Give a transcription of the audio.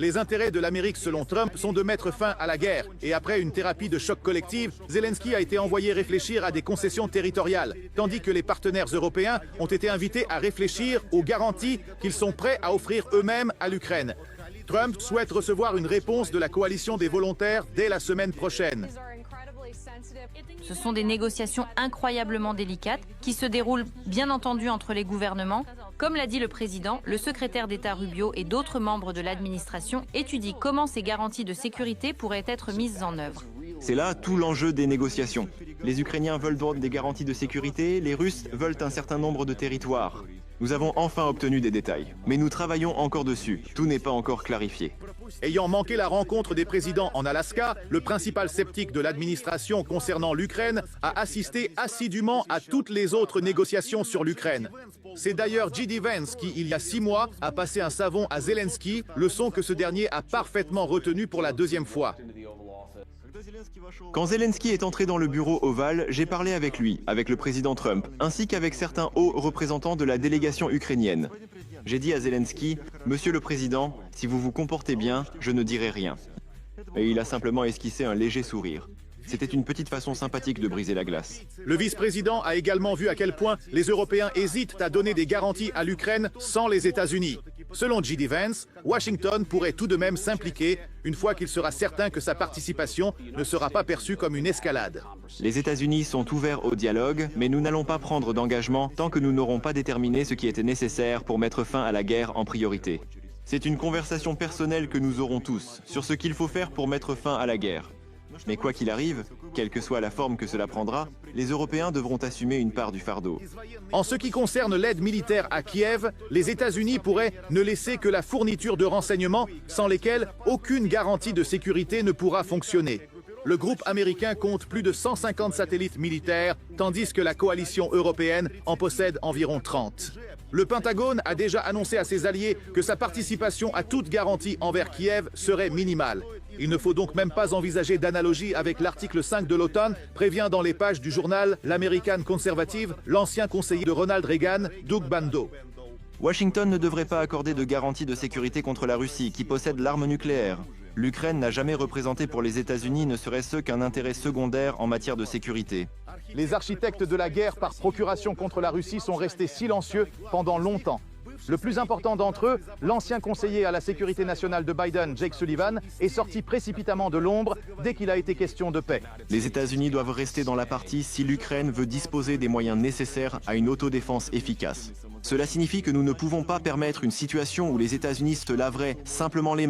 Les intérêts de l'Amérique, selon Trump, sont de mettre fin à la guerre. Et après une thérapie de choc collective, Zelensky a été envoyé réfléchir à des concessions territoriales, tandis que les partenaires européens ont été invités à réfléchir aux garanties qu'ils sont prêts à offrir eux-mêmes à l'Ukraine. Trump souhaite recevoir une réponse de la coalition des volontaires dès la semaine prochaine. Ce sont des négociations incroyablement délicates qui se déroulent bien entendu entre les gouvernements. Comme l'a dit le président, le secrétaire d'État Rubio et d'autres membres de l'administration étudient comment ces garanties de sécurité pourraient être mises en œuvre. C'est là tout l'enjeu des négociations. Les Ukrainiens veulent des garanties de sécurité, les Russes veulent un certain nombre de territoires. Nous avons enfin obtenu des détails, mais nous travaillons encore dessus. Tout n'est pas encore clarifié. Ayant manqué la rencontre des présidents en Alaska, le principal sceptique de l'administration concernant l'Ukraine a assisté assidûment à toutes les autres négociations sur l'Ukraine. C'est d'ailleurs J.D. Vance qui, il y a 6 mois, a passé un savon à Zelensky, leçon que ce dernier a parfaitement retenue pour la deuxième fois. Quand Zelensky est entré dans le bureau ovale, j'ai parlé avec lui, avec le président Trump, ainsi qu'avec certains hauts représentants de la délégation ukrainienne. J'ai dit à Zelensky, « Monsieur le Président, si vous vous comportez bien, je ne dirai rien. » Et il a simplement esquissé un léger sourire. C'était une petite façon sympathique de briser la glace. Le vice-président a également vu à quel point les Européens hésitent à donner des garanties à l'Ukraine sans les États-Unis. Selon J.D. Vance, Washington pourrait tout de même s'impliquer une fois qu'il sera certain que sa participation ne sera pas perçue comme une escalade. Les États-Unis sont ouverts au dialogue, mais nous n'allons pas prendre d'engagement tant que nous n'aurons pas déterminé ce qui était nécessaire pour mettre fin à la guerre en priorité. C'est une conversation personnelle que nous aurons tous sur ce qu'il faut faire pour mettre fin à la guerre. Mais quoi qu'il arrive, quelle que soit la forme que cela prendra, les Européens devront assumer une part du fardeau. En ce qui concerne l'aide militaire à Kiev, les États-Unis pourraient ne laisser que la fourniture de renseignements sans lesquels aucune garantie de sécurité ne pourra fonctionner. Le groupe américain compte plus de 150 satellites militaires, tandis que la coalition européenne en possède environ 30. Le Pentagone a déjà annoncé à ses alliés que sa participation à toute garantie envers Kiev serait minimale. Il ne faut donc même pas envisager d'analogie avec l'article 5 de l'OTAN, prévient dans les pages du journal L'American Conservative l'ancien conseiller de Ronald Reagan, Doug Bandow. Washington ne devrait pas accorder de garantie de sécurité contre la Russie, qui possède l'arme nucléaire. L'Ukraine n'a jamais représenté pour les États-Unis ne serait-ce qu'un intérêt secondaire en matière de sécurité. Les architectes de la guerre par procuration contre la Russie sont restés silencieux pendant longtemps. Le plus important d'entre eux, l'ancien conseiller à la sécurité nationale de Biden, Jake Sullivan, est sorti précipitamment de l'ombre dès qu'il a été question de paix. Les États-Unis doivent rester dans la partie si l'Ukraine veut disposer des moyens nécessaires à une autodéfense efficace. Cela signifie que nous ne pouvons pas permettre une situation où les États-Unis se laveraient simplement les mains